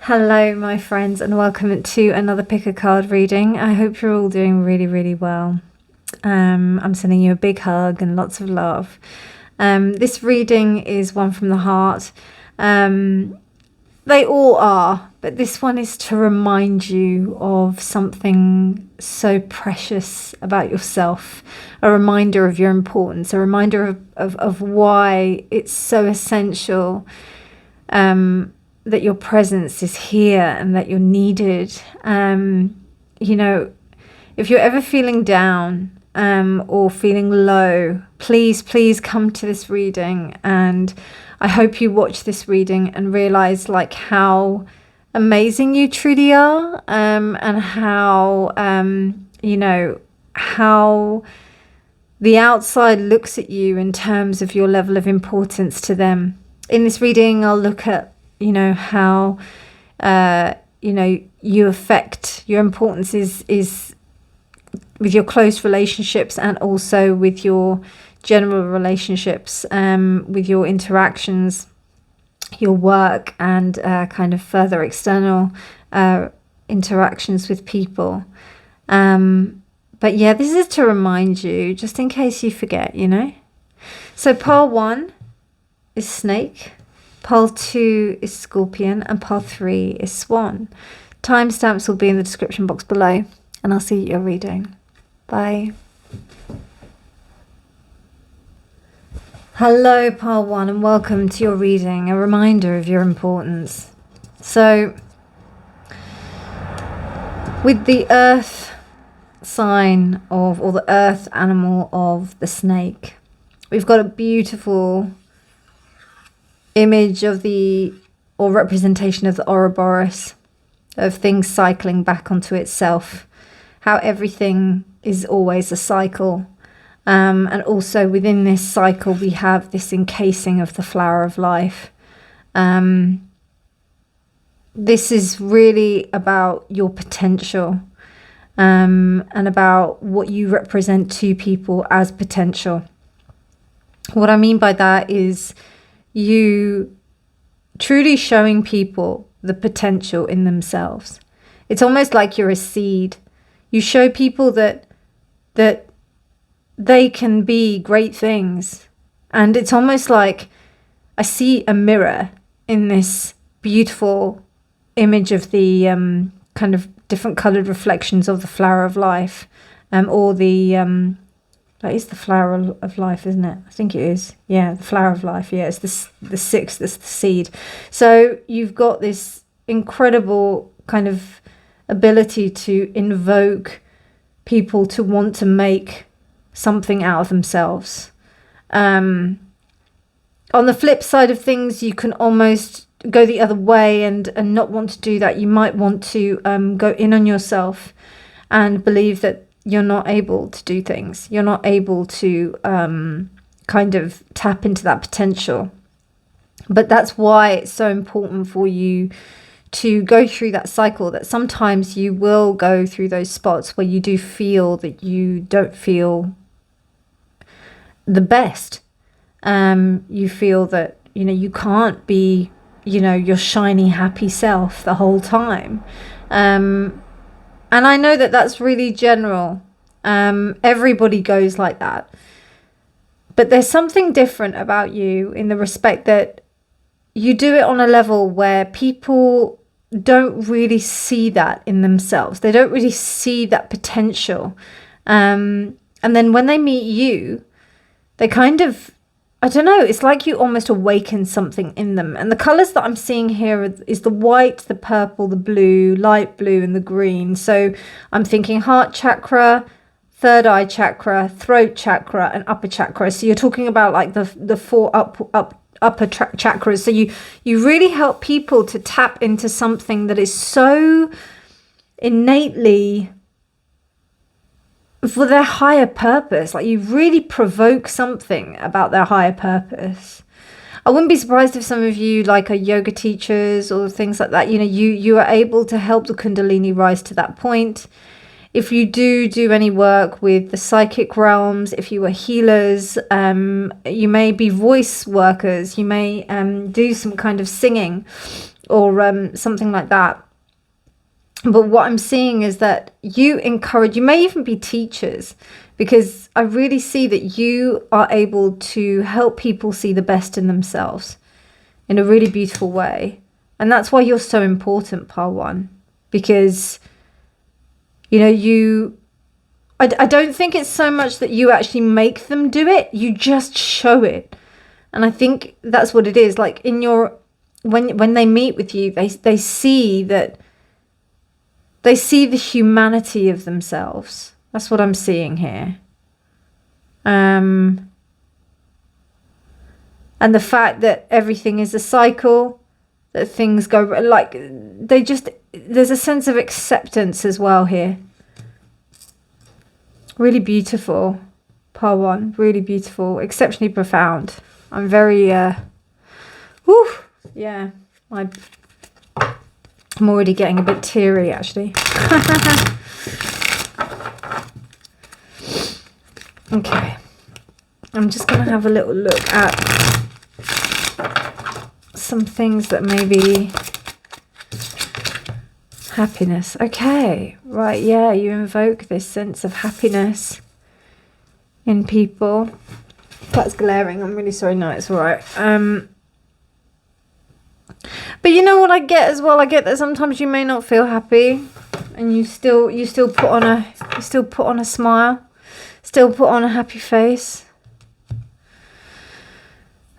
Hello, my friends, and welcome to another pick a card reading. I hope you're all doing really, really well. I'm sending you a big hug and lots of love. This reading is one from the heart. They all are, but this one is to remind you of something so precious about yourself, a reminder of your importance, a reminder of why it's so essential that your presence is here and that you're needed. If you're ever feeling down or feeling low, please come to this reading, and I hope you watch this reading and realize how amazing you truly are, and how how the outside looks at you in terms of your level of importance to them. In this reading, I'll look at how you affect your importance is with your close relationships, and also with your general relationships, with your interactions, your work, and kind of further external interactions with people. But yeah, this is to remind you, just in case you forget, So pile 1 is snake, pile 2 is scorpion, and pile 3 is swan. Timestamps will be in the description box below, and I'll see you at your reading. Bye. Hello, pile 1, and welcome to your reading, a reminder of your importance. So, with the earth sign of, or the earth animal of the snake, we've got a beautiful image of or representation of the Ouroboros, of things cycling back onto itself, how everything is always a cycle. And also within this cycle, we have this encasing of the flower of life. This is really about your potential, and about what you represent to people as potential. What I mean by that is you truly showing people the potential in themselves. It's almost like you're a seed. You show people that they can be great things. And it's almost like I see a mirror in this beautiful image of the kind of different coloured reflections of the flower of life, or that is the flower of life, isn't it? I think it is. Yeah, the flower of life. Yeah, it's the sixth, it's the seed. So you've got this incredible kind of ability to invoke people to want to make something out of themselves. On the flip side of things, you can almost go the other way and not want to do that. You might want to go in on yourself and believe that you're not able to do things. You're not able to kind of tap into that potential. But that's why it's so important for you to go through that cycle, that sometimes you will go through those spots where you do feel that you don't feel the best. You feel that, you can't be, your shiny, happy self the whole time. And I know that that's really general. Everybody goes like that. But there's something different about you in the respect that you do it on a level where people don't really see that in themselves. They don't really see that potential. And then when they meet you, they kind of, I don't know, it's like you almost awaken something in them. And the colours that I'm seeing here is the white, the purple, the blue, light blue, and the green. So I'm thinking heart chakra, third eye chakra, throat chakra, and upper chakra. So you're talking about like the four upper chakras. So you really help people to tap into something that is so innately for their higher purpose. Like you really provoke something about their higher purpose. I wouldn't be surprised if some of you are yoga teachers or things like that. You are able to help the Kundalini rise to that point. if you do any work with the psychic realms, if you are healers, you may be voice workers, you may do some kind of singing or something like that. But what I'm seeing is that you may even be teachers, because I really see that you are able to help people see the best in themselves in a really beautiful way. And that's why you're so important, Part 1, because, you know, I don't think it's so much that you actually make them do it, you just show it. And I think that's what it is. Like in your, when they meet with you, they see that, they see the humanity of themselves. That's what I'm seeing here. And the fact that everything is a cycle, that things go, like, there's a sense of acceptance as well here. Really beautiful, Part 1, really beautiful, exceptionally profound. I'm very, yeah, I'm already getting a bit teary, actually. Okay. I'm just going to have a little look at some things that may be happiness. Okay. Right. Yeah. You invoke this sense of happiness in people. That's glaring. I'm really sorry. No, it's all right. But you know what I get as well? I get that sometimes you may not feel happy, and you still put on a smile, still put on a happy face,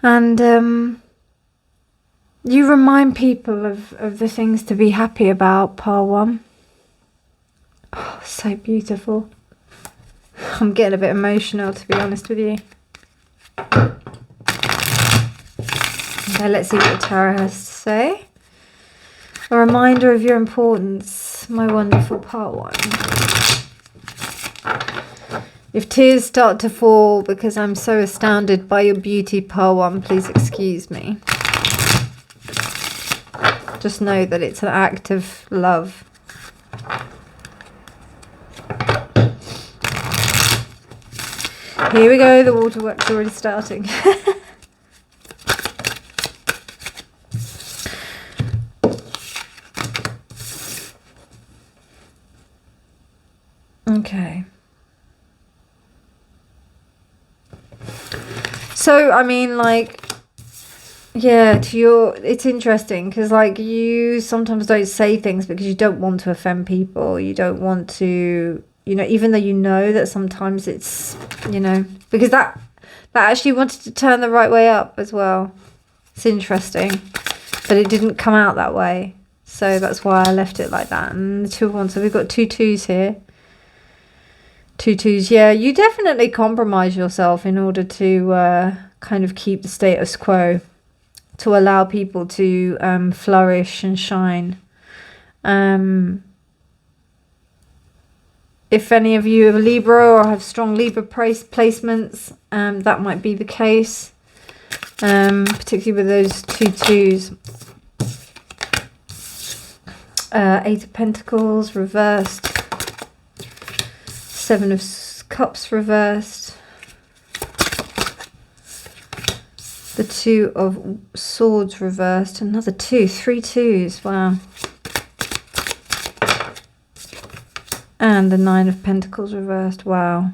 and you remind people of the things to be happy about, Part 1. Oh, so beautiful. I'm getting a bit emotional, to be honest with you. Okay, let's see what the tarot has to say. A reminder of your importance, my wonderful Part 1. If tears start to fall because I'm so astounded by your beauty, Part 1, please excuse me. Just know that it's an act of love. Here we go, the waterwork's already starting. Okay. So, I mean, like, yeah, it's interesting because, like, you sometimes don't say things because you don't want to offend people. You don't want to, you know, even though you know that sometimes it's, you know, because that actually wanted to turn the right way up as well. It's interesting, but it didn't come out that way. So that's why I left it like that. And the 2 of Wands, so we've got 2 twos here. 2 twos, yeah, you definitely compromise yourself in order to kind of keep the status quo, to allow people to flourish and shine. If any of you are Libra or have strong Libra placements, that might be the case, particularly with those 2 twos. 8 of Pentacles reversed. 7 of Cups reversed. The 2 of Swords reversed. Another 2. 3 twos. Wow. And the 9 of Pentacles reversed. Wow.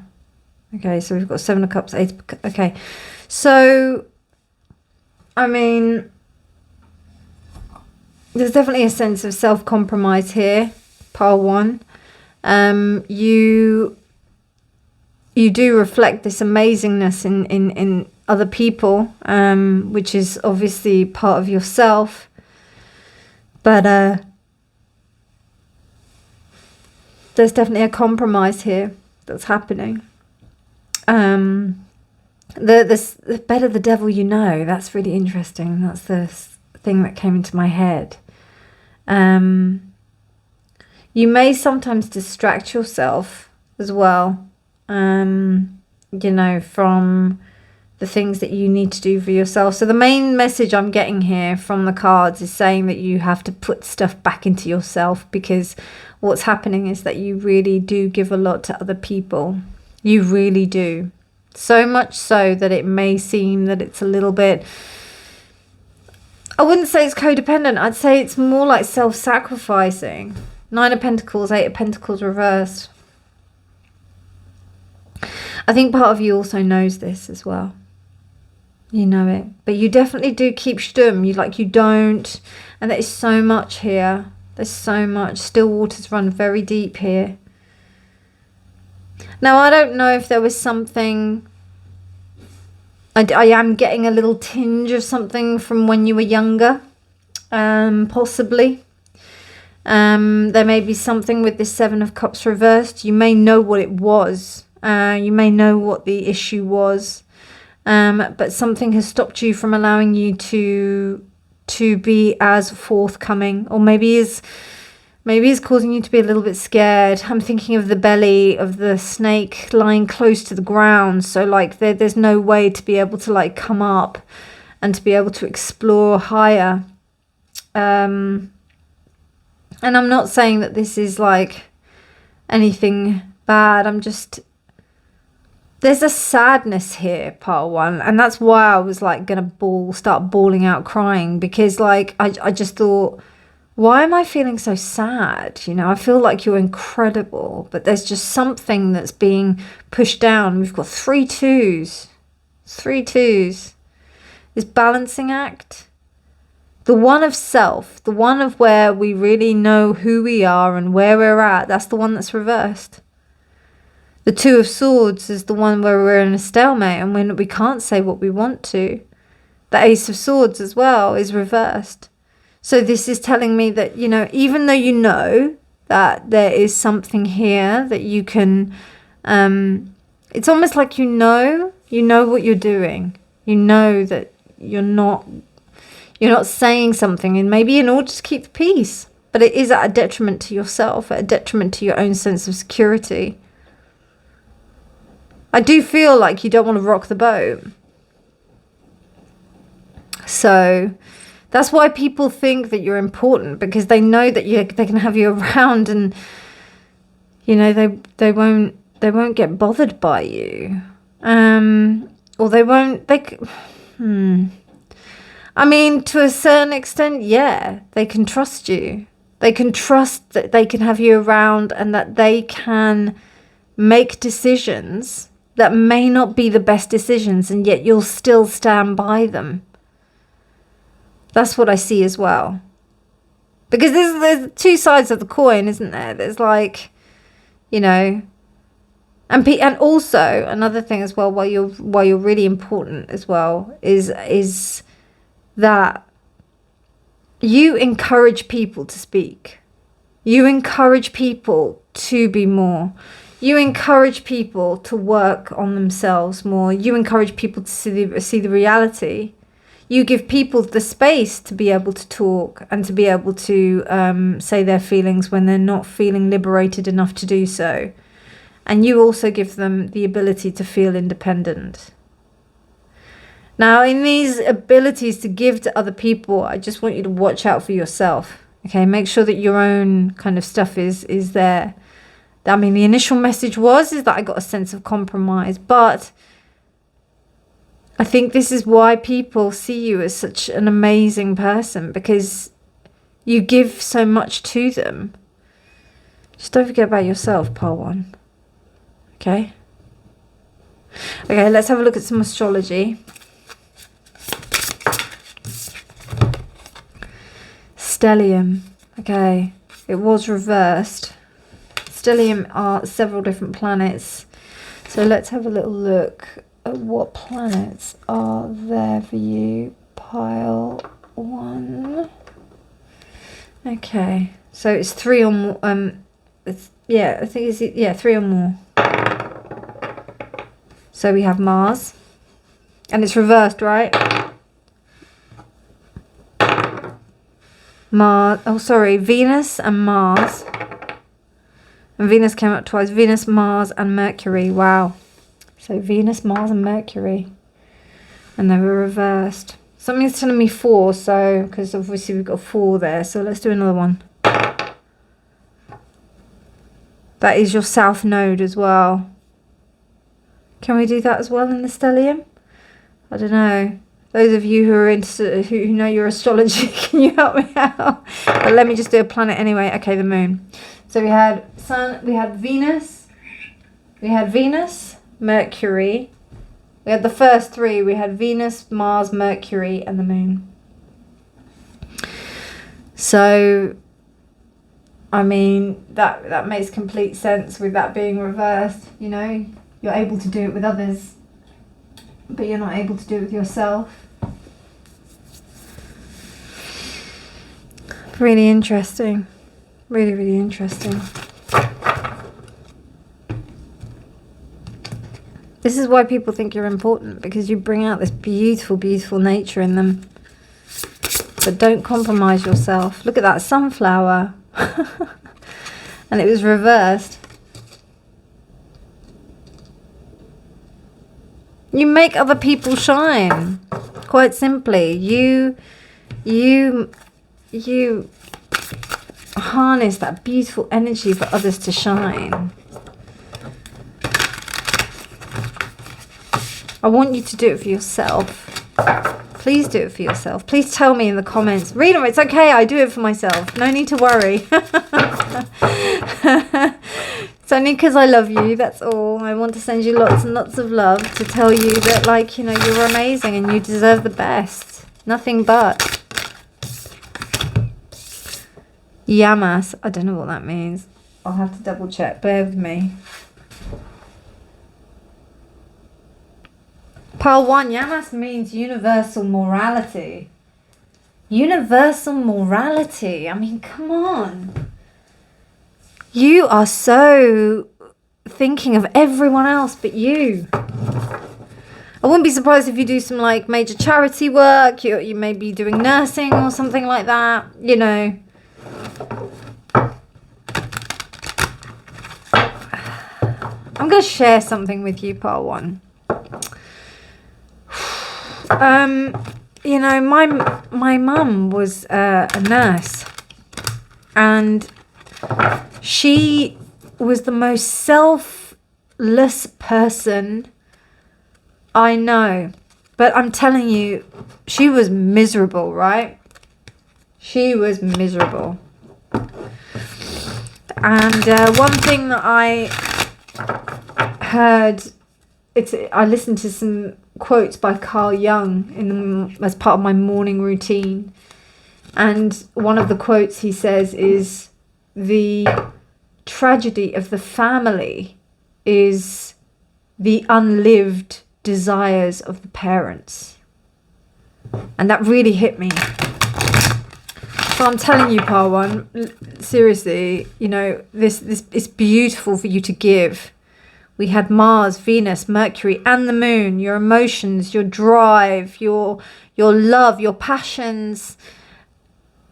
Okay, so we've got 7 of Cups, 8 of Cups. Okay. So, I mean, there's definitely a sense of self-compromise here, Part 1. You do reflect this amazingness in other people, which is obviously part of yourself. But there's definitely a compromise here that's happening. The better the devil you know. That's really interesting. That's the thing that came into my head. You may sometimes distract yourself as well. You know, from the things that you need to do for yourself. So the main message I'm getting here from the cards is saying that you have to put stuff back into yourself, because what's happening is that you really do give a lot to other people. You really do. So much so that it may seem that it's a little bit, I wouldn't say it's codependent. I'd say it's more like self-sacrificing. 9 of Pentacles, 8 of Pentacles reversed. I think part of you also knows this as well. You know it. But you definitely do keep stum. You don't. And there is so much here. There's so much. Still waters run very deep here. Now, I don't know if there was something... I am getting a little tinge of something from when you were younger. Possibly. There may be something with this 7 of Cups reversed. You may know what it was. You may know what the issue was. But something has stopped you from allowing you to be as forthcoming, or maybe is causing you to be a little bit scared. I'm thinking of the belly of the snake lying close to the ground, so like there's no way to be able to like come up and to be able to explore higher. And I'm not saying that this is like anything bad. I'm just, there's a sadness here, part 1, and that's why I was like gonna start bawling out crying, because like I just thought, why am I feeling so sad? You know, I feel like you're incredible, but there's just something that's being pushed down. We've got 3 2s. 3 2s. This balancing act. The one of self, the one of where we really know who we are and where we're at, that's the one that's reversed. The 2 of Swords is the one where we're in a stalemate and when we can't say what we want to. The Ace of Swords as well is reversed. So this is telling me that, you know, even though you know that there is something here that you can, it's almost like you know what you're doing. You know that you're not saying something, and maybe in order to keep the peace, but it is at a detriment to yourself, at a detriment to your own sense of security. I do feel like you don't want to rock the boat. So that's why people think that you're important, because they know that they can have you around, and you know they won't get bothered by you, or they won't. I mean, to a certain extent, yeah, they can trust you. They can trust that they can have you around, and that they can make decisions that may not be the best decisions, and yet you'll still stand by them. That's what I see as well. Because there's 2 sides of the coin, isn't there? There's like, you know, and also another thing as well, why you're really important as well, is that you encourage people to speak. You encourage people to be more. You encourage people to work on themselves more. You encourage people to see the reality. You give people the space to be able to talk and to be able to say their feelings when they're not feeling liberated enough to do so. And you also give them the ability to feel independent. Now, in these abilities to give to other people, I just want you to watch out for yourself. Okay, make sure that your own kind of stuff is there. I mean, the initial message is that I got a sense of compromise, but I think this is why people see you as such an amazing person, because you give so much to them. Just don't forget about yourself, part 1. Okay? Okay, let's have a look at some astrology. Stellium. Okay, it was reversed. Stellium are several different planets. So let's have a little look at what planets are there for you. Pile 1. Okay, so it's 3 or more. I think it's 3 or more. So we have Mars, and it's reversed, right? Venus and Mars. And Venus came up twice. Venus, Mars, and Mercury. Wow. So Venus, Mars, and Mercury. and they were reversed. Something's telling me 4, so because obviously we've got 4 there, so let's do another one. That is your south node as well. Can we do that as well in the stellium? I don't know. Those of you who are into, who know your astrology, can you help me out? But let me just do a planet anyway. Okay, the moon. So we had Sun, we had Venus, Mercury. We had the first 3. We had Venus, Mars, Mercury, and the moon. So, I mean, that makes complete sense with that being reversed. You know, you're able to do it with others, but you're not able to do it with yourself. Really interesting. Really, really interesting. This is why people think you're important, because you bring out this beautiful, beautiful nature in them. But don't compromise yourself. Look at that sunflower. And it was reversed. You make other people shine. Quite simply. You harness that beautiful energy for others to shine. I want you to do it for yourself. Please do it for yourself. Please tell me in the comments, Reena, it's okay, I do it for myself. No need to worry. It's only because I love you, that's all. I want to send you lots and lots of love to tell you that, like, you know, you're amazing and you deserve the best. Nothing but. Yamas. I don't know what that means. I'll have to double check. Bear with me. Pile 1. Yamas means universal morality. Universal morality. I mean, come on. You are so thinking of everyone else but you. I wouldn't be surprised if you do some like major charity work. You may be doing nursing or something like that. You know. I'm going to share something with you, part 1. You know, my mum was a nurse, and she was the most selfless person I know. But I'm telling you, she was miserable, right? She was miserable. And one thing that I heard, I listened to some quotes by Carl Jung as part of my morning routine. And one of the quotes he says is, the tragedy of the family is the unlived desires of the parents. And that really hit me. So I'm telling you, part 1, seriously, you know, this is beautiful for you to give. We had Mars, Venus, Mercury, and the moon. Your emotions, your drive, your love, your passions,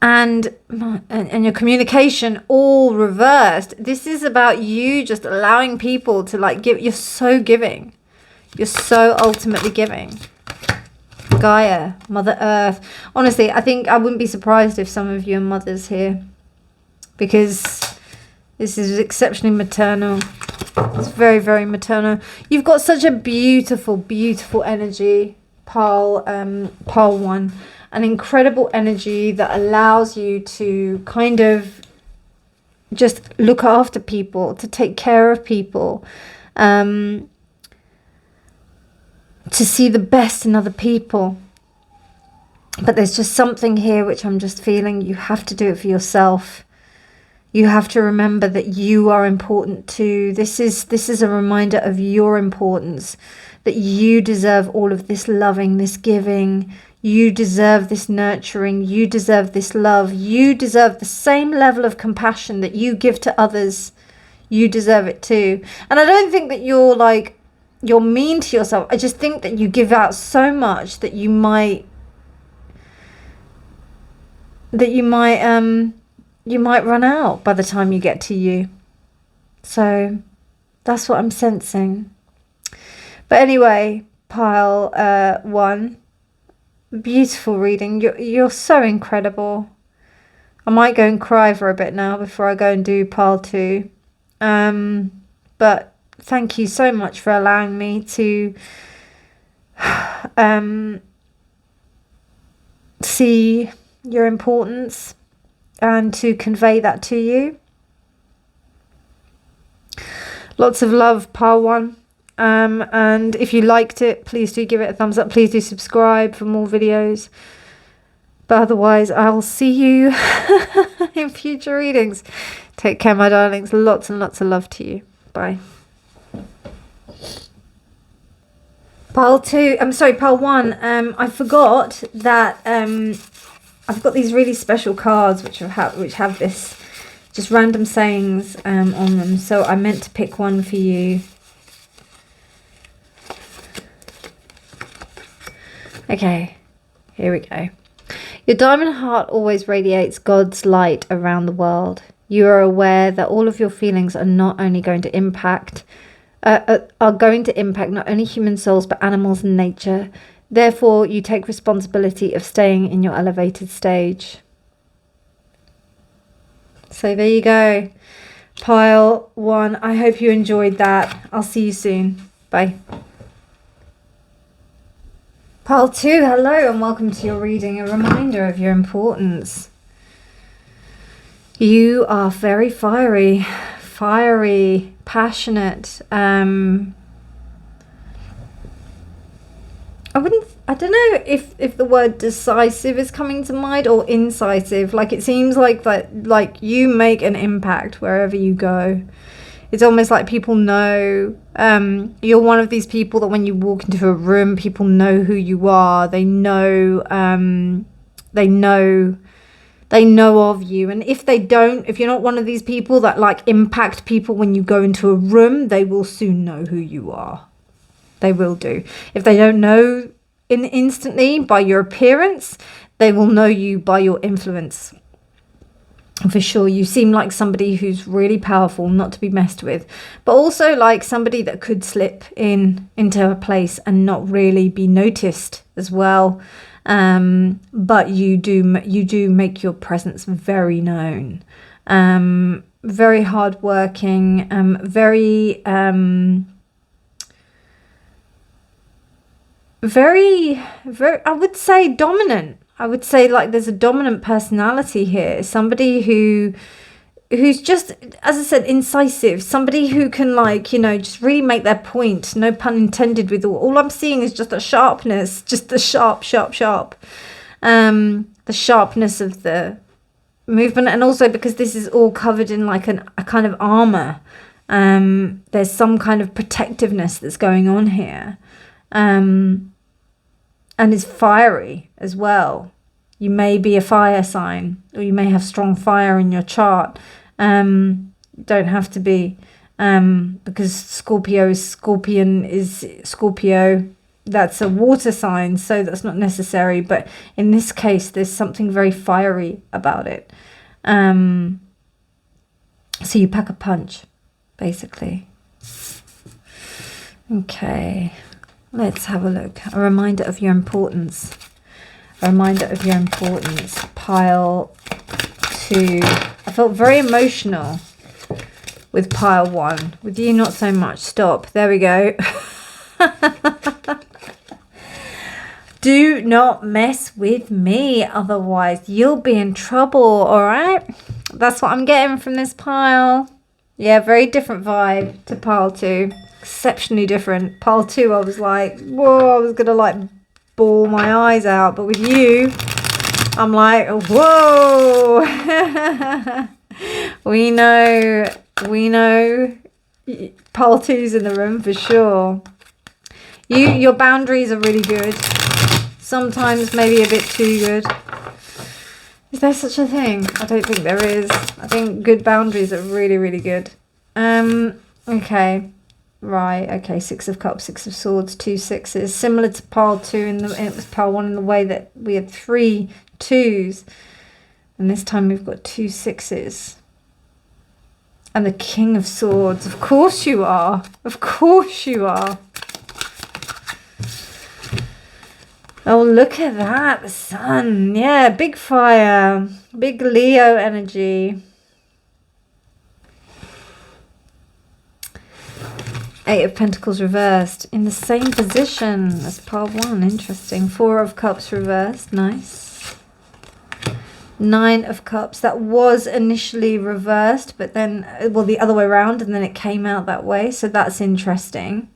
and your communication all reversed. This is about you just allowing people to like give. You're so giving. You're so ultimately giving. Gaia, Mother Earth. Honestly, I think I wouldn't be surprised if some of you are mothers here, because this is exceptionally maternal. It's very, very maternal. You've got such a beautiful, beautiful energy, Pile 1. An incredible energy that allows you to kind of just look after people, to take care of people, to see the best in other people. But there's just something here which I'm just feeling you have to do it for yourself. You have to remember that you are important too. This is a reminder of your importance, that you deserve all of this loving, this giving. You deserve this nurturing. You deserve this love. You deserve the same level of compassion that you give to others. You deserve it too. And I don't think that you're mean to yourself. I just think that you give out so much that you might run out by the time you get to you. So that's what I'm sensing. But anyway, pile 1. Beautiful reading. You're so incredible. I might go and cry for a bit now before I go and do pile 2. But thank you so much for allowing me to see your importance and to convey that to you. Lots of love, pile 1. And if you liked it, please do give it a thumbs up. Please do subscribe for more videos. But otherwise, I'll see you in future readings. Take care, my darlings. Lots and lots of love to you. Bye. Pile 2. I'm sorry, pile 1. I forgot that I've got these really special cards which have this just random sayings on them. So I meant to pick one for you. Okay, here we go. Your diamond heart always radiates God's light around the world. You are aware that all of your feelings are not only going to impact, not only human souls but animals and nature. Therefore, you take responsibility of staying in your elevated stage. So there you go. Pile 1. I hope you enjoyed that. I'll see you soon. Bye. Pile 2, hello and welcome to your reading. A reminder of your importance. You are very fiery, passionate. I don't know if the word decisive is coming to mind or incisive. Like, it seems like that, like, you make an impact wherever you go. It's almost like people know, you're one of these people that when you walk into a room, people know who you are. They know of you. And if they don't, if you're not one of these people that like impact people when you go into a room, they will soon know who you are. They will do. If they don't know instantly by your appearance, they will know you by your influence. For sure, you seem like somebody who's really powerful, not to be messed with, but also like somebody that could slip into a place and not really be noticed as well. But you do make your presence very known. Very hardworking. Very I would say dominant. I would say like there's a dominant personality here. Somebody who's just, as I said, incisive. Somebody who can, like, you know, just really make their point. No pun intended with all I'm seeing is just a sharpness, just the sharp. The sharpness of the movement. And also because this is all covered in like a kind of armor. There's some kind of protectiveness that's going on here. And is fiery as well. You may be a fire sign, or you may have strong fire in your chart. Don't have to be, because Scorpio is Scorpio. That's a water sign, so that's not necessary. But in this case, there's something very fiery about it. So you pack a punch, basically. Okay. Let's have a look. A reminder of your importance. A reminder of your importance. Pile 2. I felt very emotional with pile 1. With you, not so much. Stop. There we go. Do not mess with me. Otherwise, you'll be in trouble. All right? That's what I'm getting from this pile. Yeah, very different vibe to pile 2. Exceptionally different. Pile 2, I was like, whoa, I was gonna like bawl my eyes out, but with you, I'm like, whoa. we know pile 2's in the room for sure. Your boundaries are really good. Sometimes maybe a bit too good. Is there such a thing? I don't think there is. I think good boundaries are really, really good. Okay. Right, okay, 6 of Cups, 6 of Swords, 2 sixes. Similar to pile 2, it was pile 1 in the way that we had 3 2s. And this time we've got 2 sixes. And the King of Swords. Of course you are. Of course you are. Oh, look at that. The sun. Yeah, big fire. Big Leo energy. 8 of Pentacles reversed. In the same position as pile 1. Interesting. 4 of Cups reversed. Nice. 9 of Cups. That was initially reversed, but then, well, the other way around, and then it came out that way. So that's interesting.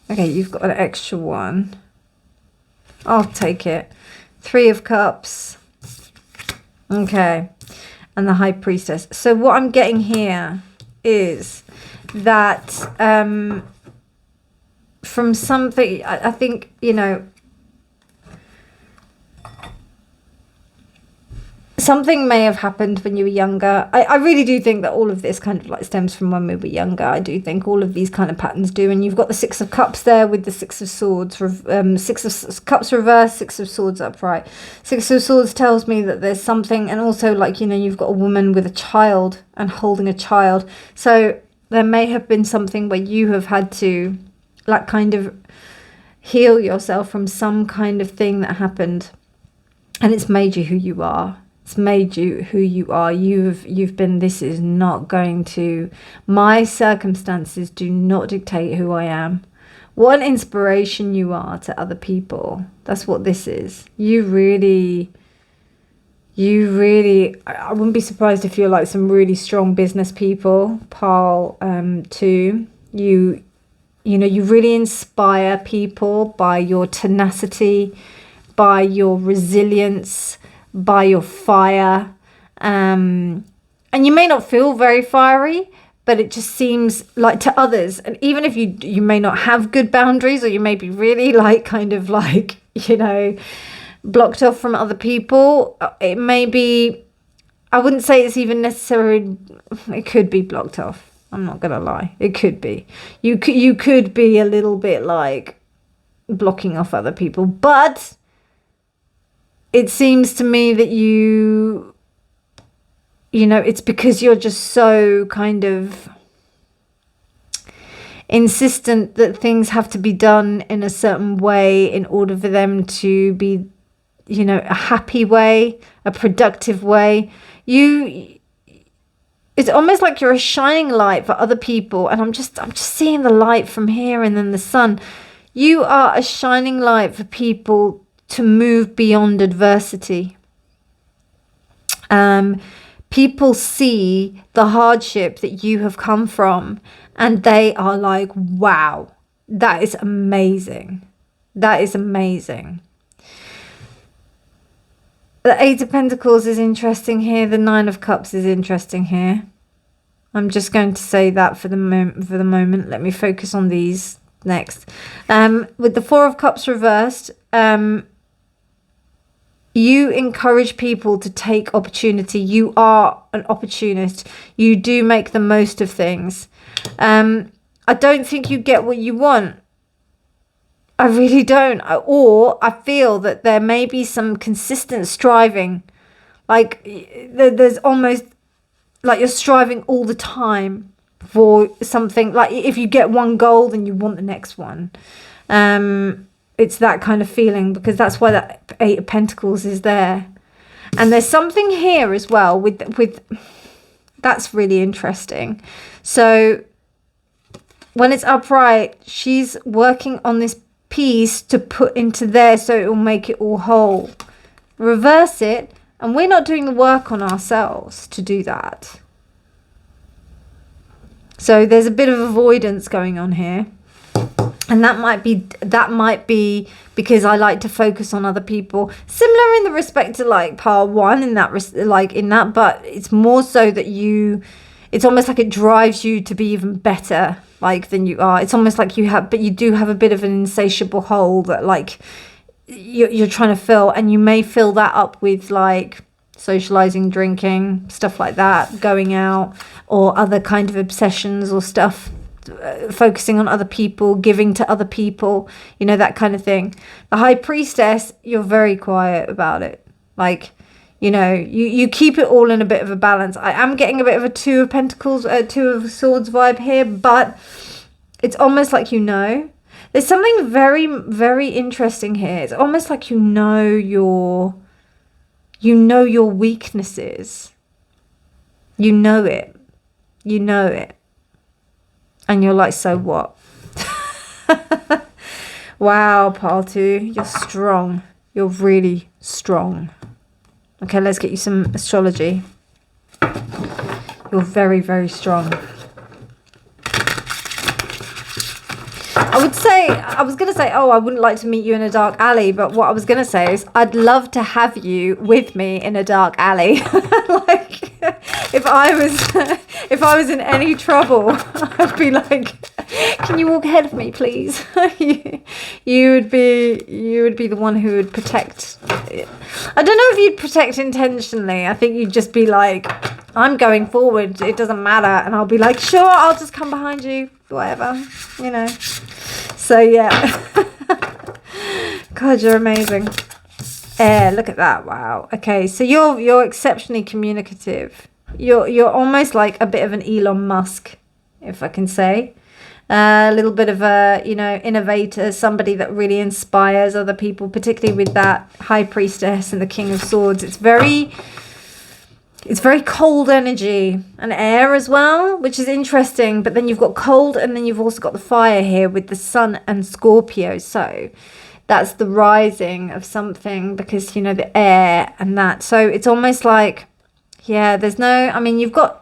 Okay, you've got an extra one. I'll take it. 3 of Cups. Okay. And the High Priestess. So what I'm getting here is that from something, I think, you know, something may have happened when you were younger. I really do think that all of this kind of like stems from when we were younger. I do think all of these kind of patterns do. And you've got the 6 of Cups there with the 6 of Swords. 6 of Cups reversed, 6 of Swords upright. 6 of Swords tells me that there's something, and also like, you know, you've got a woman with a child and holding a child. So there may have been something where you have had to like kind of heal yourself from some kind of thing that happened. And it's made you who you are. It's made you who you are. You've been, this is not going to, my circumstances do not dictate who I am. What an inspiration you are to other people. That's what this is. You really, I wouldn't be surprised if you're like some really strong business people. Pile 2, you know, you really inspire people by your tenacity, by your resilience, by your fire, and you may not feel very fiery, but it just seems like to others, and even if you may not have good boundaries, or you may be really like kind of like, you know, blocked off from other people, it may be, I wouldn't say it's even necessarily, it could be blocked off. I'm not gonna lie, it could be, you could be a little bit like blocking off other people, but it seems to me that you know, it's because you're just so kind of insistent that things have to be done in a certain way in order for them to be, you know, a happy way, a productive way. It's almost like you're a shining light for other people. And I'm just seeing the light from here and then the sun. You are a shining light for people to move beyond adversity. People see the hardship that you have come from, and they are like, wow, that is amazing. That is amazing. The 8 of Pentacles is interesting here. The 9 of Cups is interesting here. I'm just going to say that for the moment. Let me focus on these next. With the 4 of Cups reversed, you encourage people to take opportunity. You are an opportunist. You do make the most of things. I don't think you get what you want. I really don't. Or I feel that there may be some consistent striving. Like there's almost like you're striving all the time for something. Like if you get one goal, then you want the next one. It's that kind of feeling, because that's why that 8 of Pentacles is there. And there's something here as well with that's really interesting. So when it's upright, she's working on this piece to put into there so it will make it all whole. Reverse it, and we're not doing the work on ourselves to do that. So there's a bit of avoidance going on here. And that might be because I like to focus on other people. Similar in the respect to like pile 1 in that, but it's more so that it's almost like it drives you to be even better like than you are. It's almost like but you do have a bit of an insatiable hole that like you're trying to fill, and you may fill that up with like socializing, drinking, stuff like that, going out, or other kind of obsessions or stuff. Focusing on other people, giving to other people, you know, that kind of thing. The High Priestess, you're very quiet about it. Like, you know, you keep it all in a bit of a balance. I am getting a bit of a 2 of Pentacles, 2 of Swords vibe here, but It's almost like there's something very, very interesting here. It's almost like you know your weaknesses. You know it. And you're like, so what? Wow, pile 2, you're strong. You're really strong. Okay, let's get you some astrology. You're very, very strong. I was going to say, oh, I wouldn't like to meet you in a dark alley. But what I was going to say is I'd love to have you with me in a dark alley. Like, if I was in any trouble, I'd be like, can you walk ahead of me, please? you would be the one who would protect. I don't know if you'd protect intentionally. I think you'd just be like, I'm going forward. It doesn't matter. And I'll be like, sure, I'll just come behind you. Whatever, So, yeah. God, you're amazing. Look at that. Wow. Okay, so you're exceptionally communicative. You're almost like a bit of an Elon Musk, if I can say. A little bit of a, innovator, somebody that really inspires other people, particularly with that High Priestess and the King of Swords. It's very cold energy and air as well, which is interesting. But then you've got cold, and then you've also got the fire here with the Sun and Scorpio. So that's the rising of something, because, the air and that. So it's almost like, yeah, there's no, I mean, you've got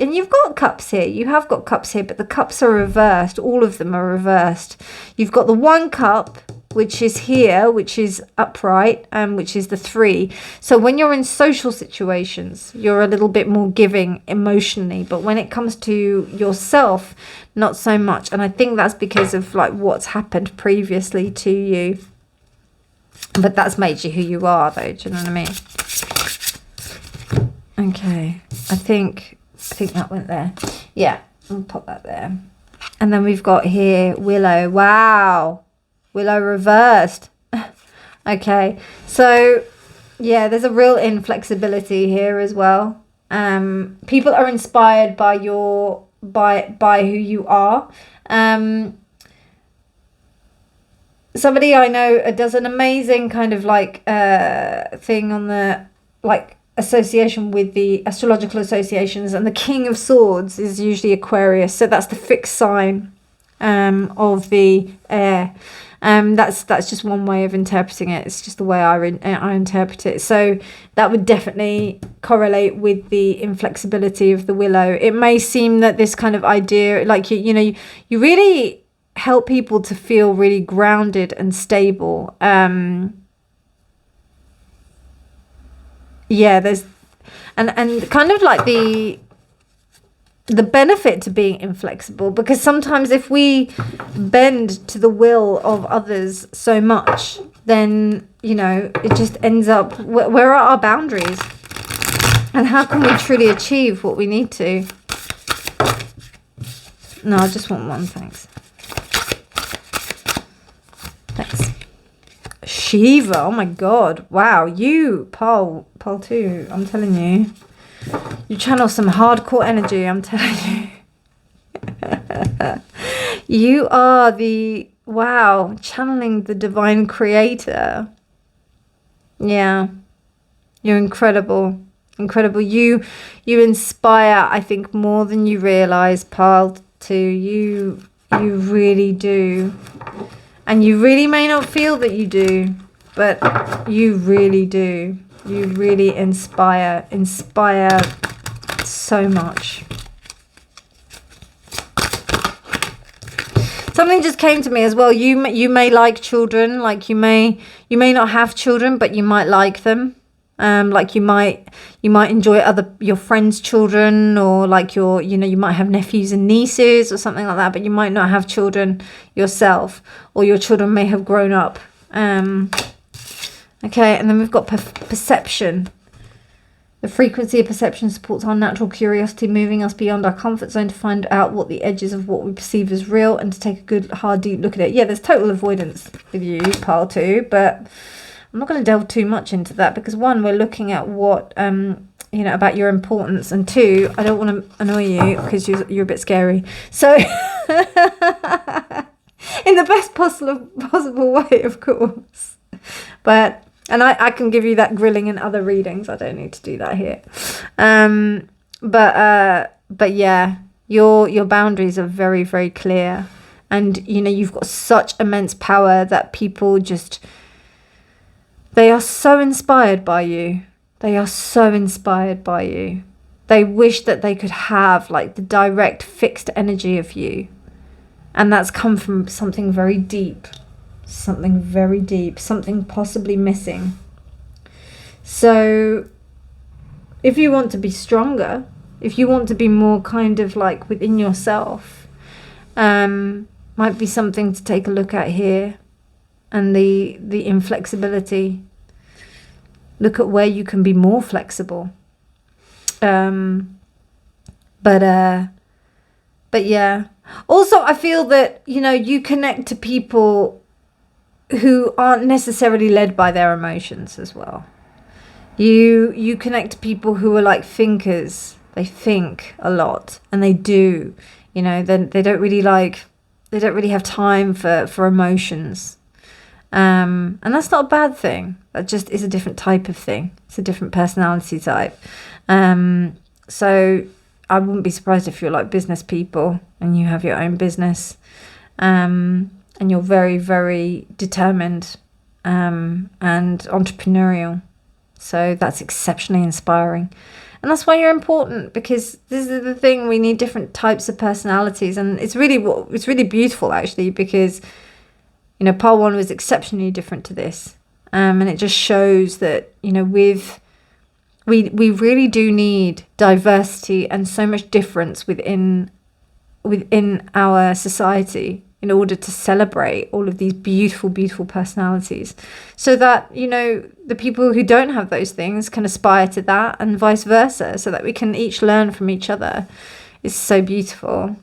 cups here. You have got cups here, but the cups are reversed. All of them are reversed. You've got the 1 cup, which is here, which is upright, which is the 3. So when you're in social situations, you're a little bit more giving emotionally. But when it comes to yourself, not so much. And I think that's because of like what's happened previously to you. But that's made you who you are, though. Do you know what I mean? Okay, I think that went there. Yeah, I'll pop that there. And then we've got here Willow. Wow, Willow reversed. Okay, so yeah, there's a real inflexibility here as well. People are inspired by by who you are. Somebody I know does an amazing kind of like thing on the like association with the astrological associations, and the King of Swords is usually Aquarius, so that's the fixed sign of the air. That's just one way of interpreting it. It's just the way I interpret it. So that would definitely correlate with the inflexibility of the Willow. It may seem that this kind of idea, like you really help people to feel really grounded and stable. Yeah, there's and kind of like the benefit to being inflexible, because sometimes if we bend to the will of others so much, then it just ends up, where are our boundaries, and how can we truly achieve what we need to? No, I just want 1, thanks. Shiva, oh my god, wow, you Paul 2, I'm telling you, you channel some hardcore energy, I'm telling you. You are channeling the divine creator. Yeah, you're incredible. You inspire, I think, more than you realize, Paul 2. You really do. And you really may not feel that you do, but you really do. You really inspire so much. Something just came to me as well. You may like children, like you may not have children, but you might like them. Like you might enjoy your friends' children, or like you might have nephews and nieces or something like that, but you might not have children yourself, or your children may have grown up. Okay, and then we've got perception. The frequency of perception supports our natural curiosity, moving us beyond our comfort zone to find out what the edges of what we perceive as real, and to take a good, hard, deep look at it. Yeah, there's total avoidance with you, pile 2, but I'm not going to delve too much into that, because 1, we're looking at what, about your importance, and 2, I don't want to annoy you because you're a bit scary. So, in the best possible way, of course. But and I can give you that grilling in other readings. I don't need to do that here. But yeah, your boundaries are very, very clear. And, you know, you've got such immense power that people just, they are so inspired by you. They are so inspired by you. They wish that they could have like the direct fixed energy of you. And that's come from something very deep. Something very deep. Something possibly missing. So if you want to be stronger, if you want to be more kind of like within yourself, might be something to take a look at here. And the inflexibility. Look at where you can be more flexible. But yeah. Also, I feel that, you know, you connect to people who aren't necessarily led by their emotions as well. You connect to people who are like thinkers. They think a lot, and they do. You know, they don't really have time for emotions. And that's not a bad thing. That just is a different type of thing. It's a different personality type. So I wouldn't be surprised if you're like business people and you have your own business, and you're very, very determined, and entrepreneurial. So that's exceptionally inspiring. And that's why you're important, because this is the thing, we need different types of personalities. And it's really beautiful actually, because, you know, Pile 1 was exceptionally different to this. And it just shows that, you know, we really do need diversity and so much difference within our society in order to celebrate all of these beautiful, beautiful personalities, so that, you know, the people who don't have those things can aspire to that, and vice versa, so that we can each learn from each other. It's so beautiful.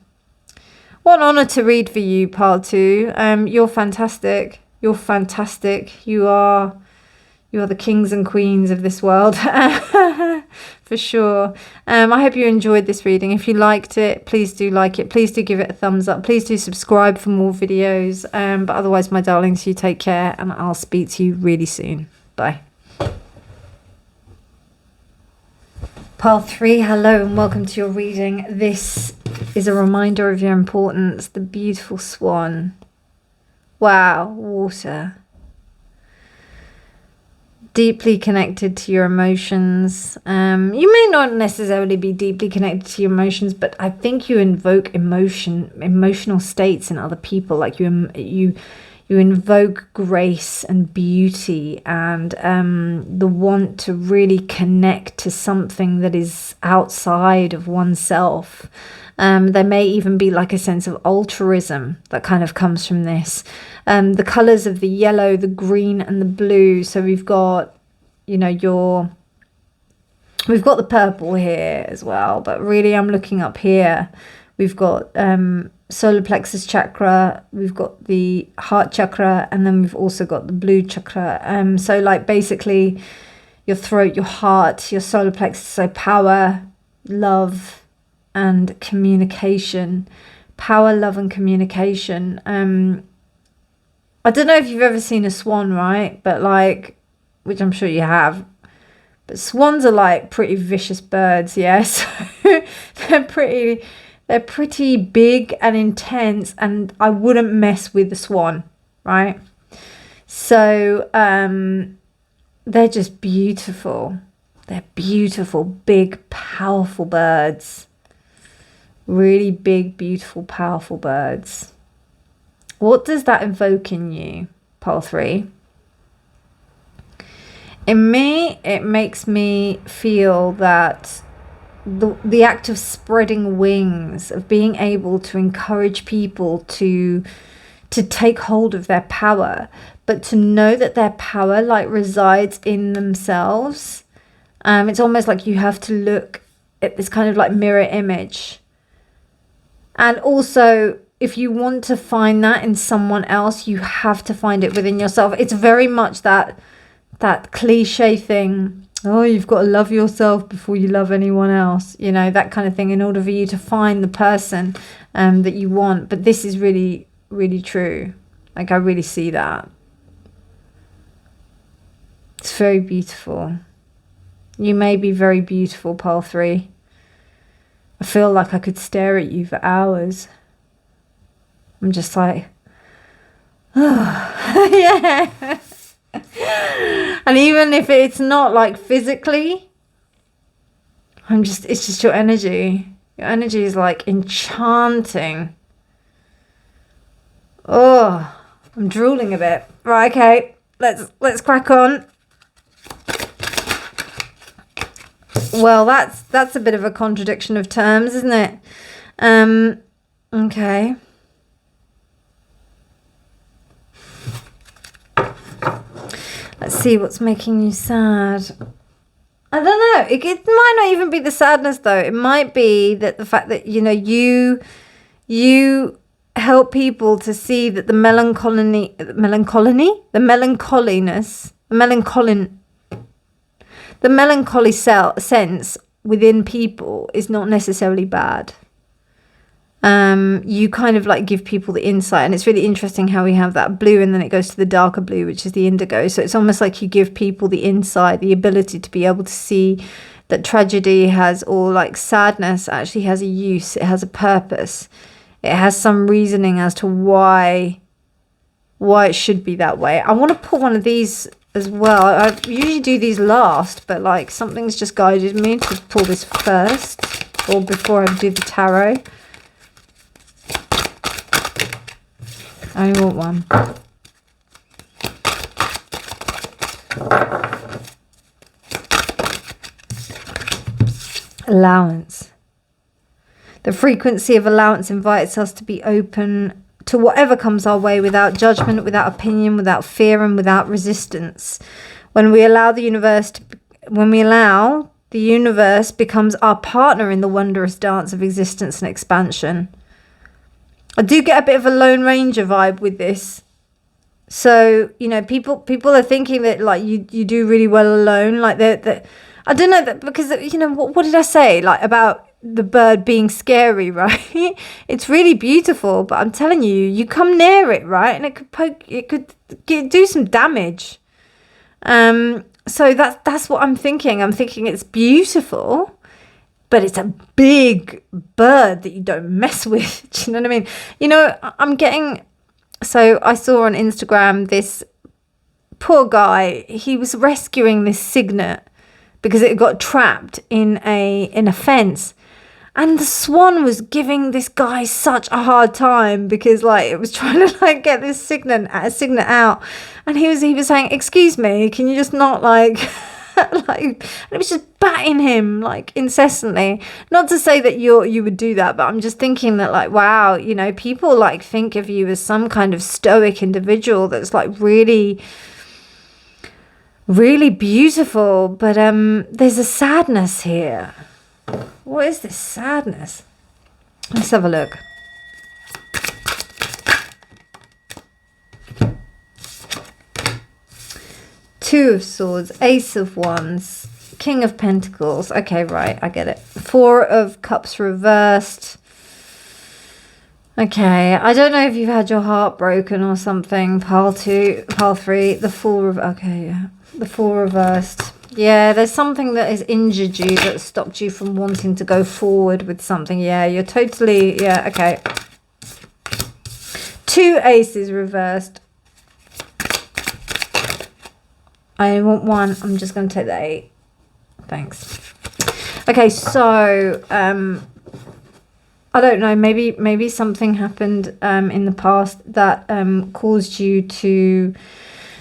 What an honor to read for you, Pile 2. You're fantastic. You're fantastic. You are the kings and queens of this world. For sure. I hope you enjoyed this reading. If you liked it, please do like it. Please do give it a thumbs up. Please do subscribe for more videos. But otherwise, my darlings, you take care, and I'll speak to you really soon. Bye. Pile 3, hello and welcome to your reading. This is a reminder of your importance. The beautiful swan. Wow, water. Deeply connected to your emotions. You may not necessarily be deeply connected to your emotions, but I think you invoke emotional states in other people. Like you invoke grace and beauty, and the want to really connect to something that is outside of oneself. There may even be like a sense of altruism that kind of comes from this. The colours of the yellow, the green and the blue. So we've got, you know, we've got the purple here as well. But really I'm looking up here. We've got solar plexus chakra. We've got the heart chakra. And then we've also got the blue chakra. So like basically your throat, your heart, your solar plexus. So power, love and communication. Power, love and communication. I don't know if you've ever seen a swan, right? But like, which I'm sure you have. But swans are like pretty vicious birds, yes. Yeah? So they're pretty big and intense, and I wouldn't mess with the swan, right? So they're just beautiful. They're beautiful, big, powerful birds. Really big, beautiful, powerful birds. What does that evoke in you, Pile 3? In me, it makes me feel that the act of spreading wings, of being able to encourage people to take hold of their power, but to know that their power like resides in themselves. It's almost like you have to look at this kind of like mirror image. And also, if you want to find that in someone else, you have to find it within yourself. It's very much that cliche thing. Oh, you've got to love yourself before you love anyone else. You know, that kind of thing, in order for you to find the person that you want. But this is really really true. Like, I really see that. It's very beautiful. You may be very beautiful, pile 3. I feel like I could stare at you for hours. I'm just like, oh, yeah. And even if it's not like physically, it's just your energy. Your energy is like enchanting. Oh, I'm drooling a bit. Right, okay, let's crack on. Well, that's a bit of a contradiction of terms, isn't it? Okay. Let's see what's making you sad. I don't know. It might not even be the sadness, though. It might be that the fact that, you know, you help people to see that the melancholy sense within people is not necessarily bad. You kind of like give people the insight, and it's really interesting how we have that blue and then it goes to the darker blue, which is the indigo. So it's almost like you give people the insight, the ability to be able to see that tragedy has, or like sadness actually has a use, it has a purpose, it has some reasoning as to why it should be that way. I want to put one of these as well. I usually do these last, but like something's just guided me to pull this first, or before I do the tarot. I only want one. Allowance. The frequency of allowance invites us to be open to whatever comes our way without judgment, without opinion, without fear, and without resistance. When we allow the universe becomes our partner in the wondrous dance of existence and expansion. I do get a bit of a Lone Ranger vibe with this. So, you know, people are thinking that like you do really well alone. Like that, I don't know, that because, you know, what did I say? Like about the bird being scary, right? It's really beautiful, but I'm telling you, you come near it, right? And it could do some damage. So that's what I'm thinking. I'm thinking it's beautiful, but it's a big bird that you don't mess with. Do you know what I mean? You know, so I saw on Instagram this poor guy, he was rescuing this cygnet because it got trapped in a fence. And the swan was giving this guy such a hard time because like it was trying to like get this cygnet out. And he was saying, "Excuse me, can you just not like like," and it was just batting him like incessantly. Not to say that you would do that, but I'm just thinking that like, wow, you know, people like think of you as some kind of stoic individual that's like really, really beautiful, but there's a sadness here. What is this sadness? Let's have a look. Two of Swords, Ace of Wands, King of Pentacles. Okay, right, I get it. Four of Cups reversed. Okay, I don't know if you've had your heart broken or something. Pile 2, pile 3, the Four of... Okay, yeah. The Four reversed. Yeah, there's something that has injured you, that stopped you from wanting to go forward with something. Yeah, you're totally... Yeah, okay. Two Aces reversed. I want one. I'm just going to take the 8. Thanks. Okay, so I don't know. Maybe something happened in the past that caused you to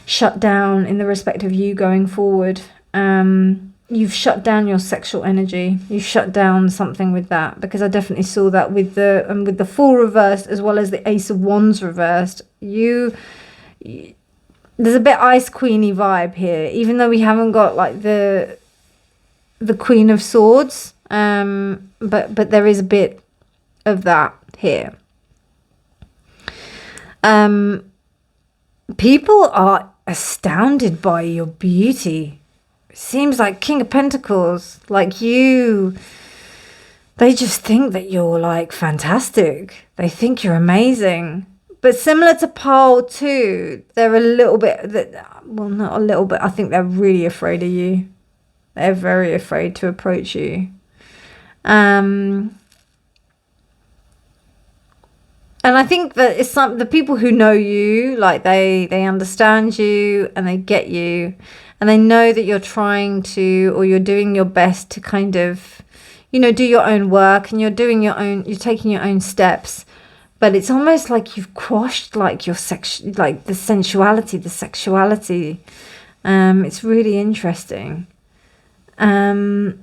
shut down in the respect of you going forward. You've shut down your sexual energy. You shut down something with that, because I definitely saw that with the Fool reversed as well as the Ace of Wands reversed. There's a bit Ice Queeny vibe here, even though we haven't got like the Queen of Swords, but there is a bit of that here. People are astounded by your beauty. It seems like King of Pentacles, like you, they just think that you're like fantastic. They think you're amazing. But similar to pile 2, they're a little bit, well, not a little bit, I think they're really afraid of you. They're very afraid to approach you. And I think that it's the people who know you, like they understand you and they get you, and they know that you're trying to, or you're doing your best to kind of, you know, do your own work, and you're taking your own steps. But it's almost like you've quashed like your like the sensuality, the sexuality. It's really interesting. And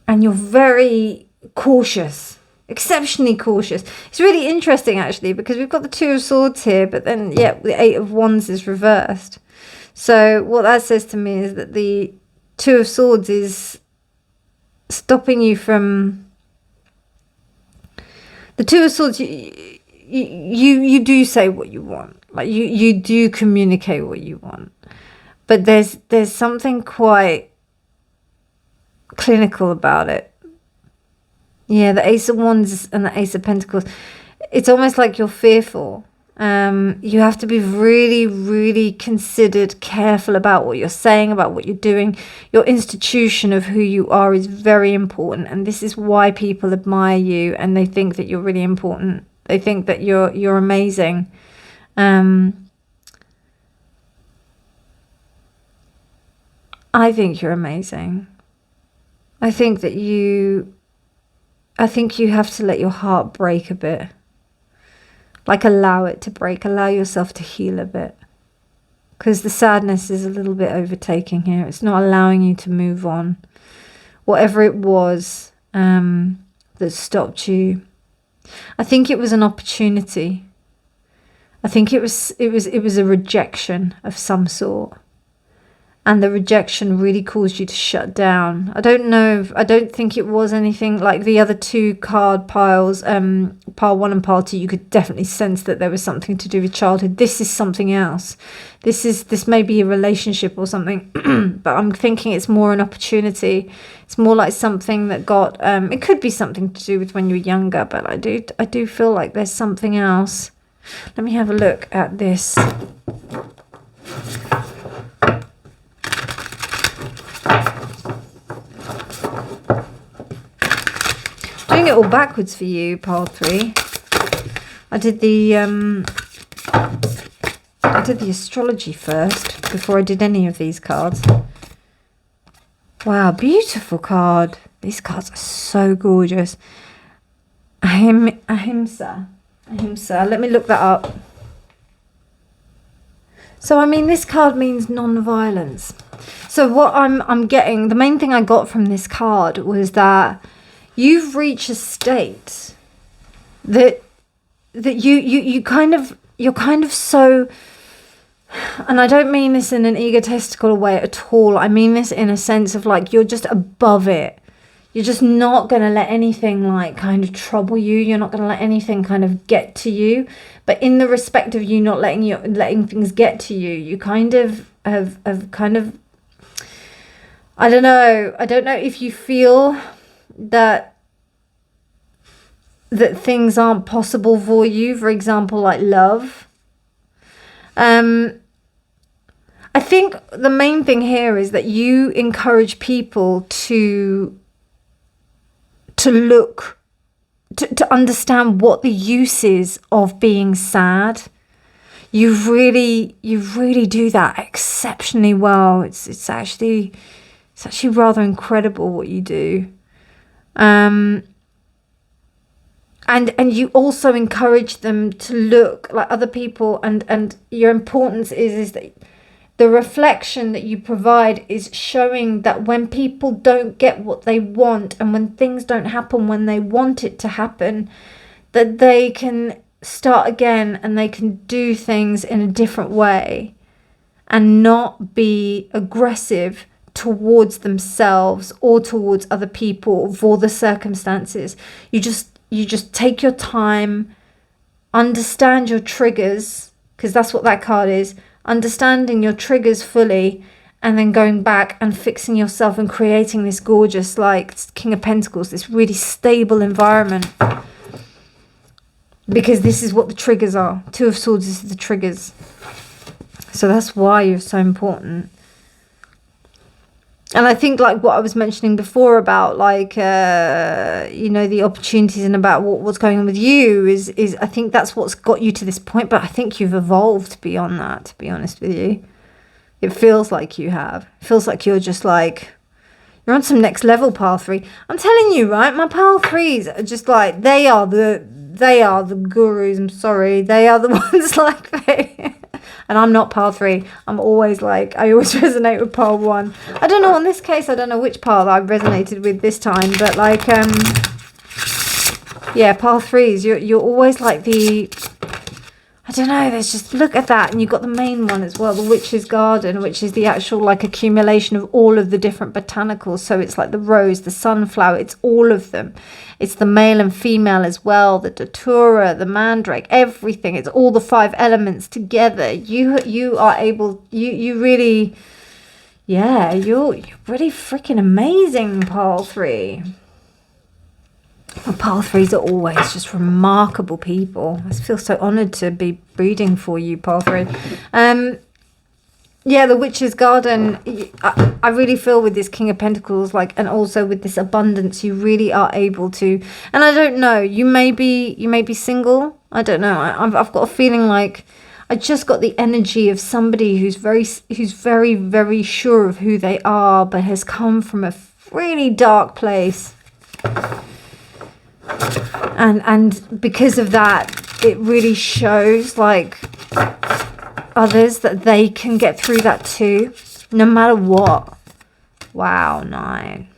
you're very cautious, exceptionally cautious. It's really interesting actually, because we've got the 2 of Swords here, but then the 8 of Wands is reversed. So what that says to me is that the 2 of Swords is stopping you from the 2 of Swords. You do say what you want, like you do communicate what you want, but there's something quite clinical about it. Yeah, the Ace of Wands and the Ace of Pentacles, it's almost like you're fearful. You have to be really, really considered, careful about what you're saying, about what you're doing. Your institution of who you are is very important, and this is why people admire you, and they think that you're really important. They think that you're amazing. I think you're amazing. I think you have to let your heart break a bit. Like allow it to break, allow yourself to heal a bit. Because the sadness is a little bit overtaking here. It's not allowing you to move on. Whatever it was that stopped you. I think it was an opportunity. I think it was a rejection of some sort. And the rejection really caused you to shut down. I don't think it was anything like the other 2 card piles, pile 1 and pile 2. You could definitely sense that there was something to do with childhood. This is something else. This may be a relationship or something, but I'm thinking it's more an opportunity. It's more like something that got, it could be something to do with when you were younger, but I do feel like there's something else. Let me have a look at this. Doing it all backwards for you, pile 3. I did the astrology first before I did any of these cards. Wow, beautiful card. These cards are so gorgeous. Ahimsa. Let me look that up. So I mean, this card means non-violence. So what I'm getting, the main thing I got from this card was that you've reached a state that you're kind of so, and I don't mean this in an egotistical way at all. I mean this in a sense of like you're just above it. You're just not going to let anything like kind of trouble you. You're not going to let anything kind of get to you. But in the respect of you not letting things get to you, you kind of have kind of, I don't know if you feel that things aren't possible for you, for example, like love. I think the main thing here is that you encourage people to look, to understand what the use is of being sad. You really do that exceptionally well. It's actually rather incredible what you do. And you also encourage them to look like other people, and your importance is that the reflection that you provide is showing that when people don't get what they want, and when things don't happen when they want it to happen, that they can start again and they can do things in a different way and not be aggressive towards themselves or towards other people for the circumstances. You just take your time, understand your triggers, because that's what that card is, understanding your triggers fully, and then going back and fixing yourself and creating this gorgeous, like King of Pentacles, this really stable environment. because this is what the triggers are. Two of Swords is the triggers. So that's why you're so important. And I think like what I was mentioning before about like, you know, the opportunities and about what's going on with you is I think that's what's got you to this point. But I think you've evolved beyond that, to be honest with you. It feels like you have. It feels like you're just like, you're on some next level pile 3. I'm telling you, right? My pile 3s are just like, they are the gurus. I'm sorry. They are the ones like me. And I'm not pile 3. I'm always like, I always resonate with pile 1. I don't know, in this case, I don't know which pile I resonated with this time. But like, yeah, pile 3s, you're always like the, I don't know, there's just, look at that. And you've got the main one as well, the Witch's Garden, which is the actual like accumulation of all of the different botanicals. So it's like the rose, the sunflower, it's all of them. It's the male and female as well, the datura, the mandrake, everything. It's all the 5 elements together. You are able, you really, yeah, you're pretty freaking amazing, pile 3. Well, pile 3s are always just remarkable people. I feel so honoured to be breeding for you, pile 3. Yeah, the Witch's Garden, I really feel with this King of Pentacles, like, and also with this abundance, you really are able to, and I don't know, you may be single. I don't know. I've got a feeling like I just got the energy of somebody who's very, very sure of who they are, but has come from a really dark place. And because of that, it really shows like others that they can get through that too, no matter what. Wow, 9.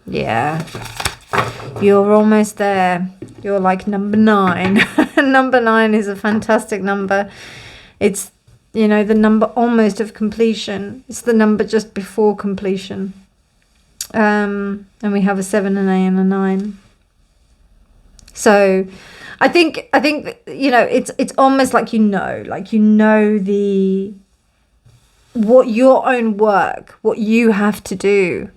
Yeah, you're almost there. You're like number 9. Number 9 is a fantastic number. It's, you know, the number almost of completion. It's the number just before completion. And we have a 7, an 8 and a 9. So I think you know, it's almost like you know the what your own work, what you have to do.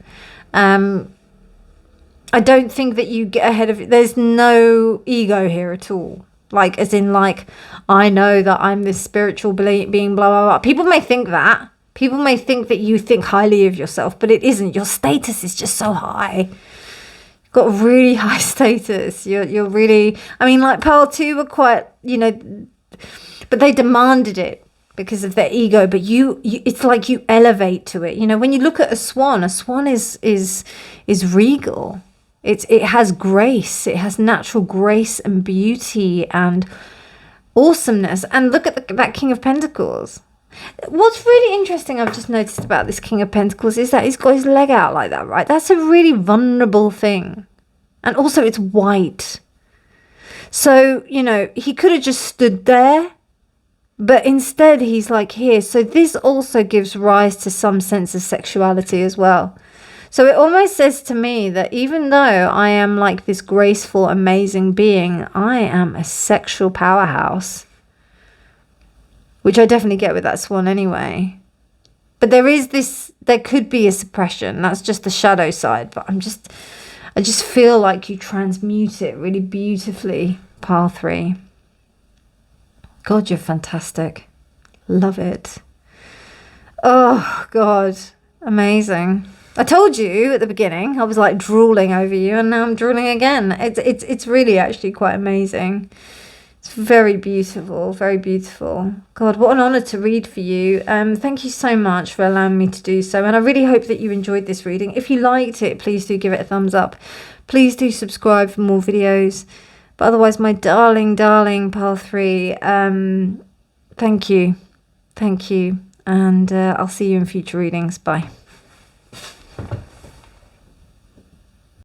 I don't think that you get ahead of it. There's no ego here at all. Like, as in like, I know that I'm this spiritual being, blah, blah, blah. People may think that. People may think that you think highly of yourself, but it isn't. Your status is just so high. Got a really high status. You're really, I mean, like Pearl 2 were quite, you know, but they demanded it because of their ego. But you it's like you elevate to it. You know, when you look at a swan is regal. It has grace. It has natural grace and beauty and awesomeness. And look at that King of Pentacles. What's really interesting I've just noticed about this King of Pentacles is that he's got his leg out like that, right? That's a really vulnerable thing. And also it's white. So, you know, he could have just stood there, but instead he's like here. So this also gives rise to some sense of sexuality as well. So it almost says to me that even though I am like this graceful, amazing being, I am a sexual powerhouse. Which I definitely get with that swan anyway. But there could be a suppression. That's just the shadow side. But I just feel like you transmute it really beautifully, pile 3. God, you're fantastic. Love it. Oh, God. Amazing. I told you at the beginning, I was like drooling over you, and now I'm drooling again. It's really actually quite amazing. It's very beautiful, very beautiful. God, what an honour to read for you. Thank you so much for allowing me to do so. And I really hope that you enjoyed this reading. If you liked it, please do give it a thumbs up. Please do subscribe for more videos. But otherwise, my darling, darling pile 3, thank you. Thank you. And I'll see you in future readings. Bye.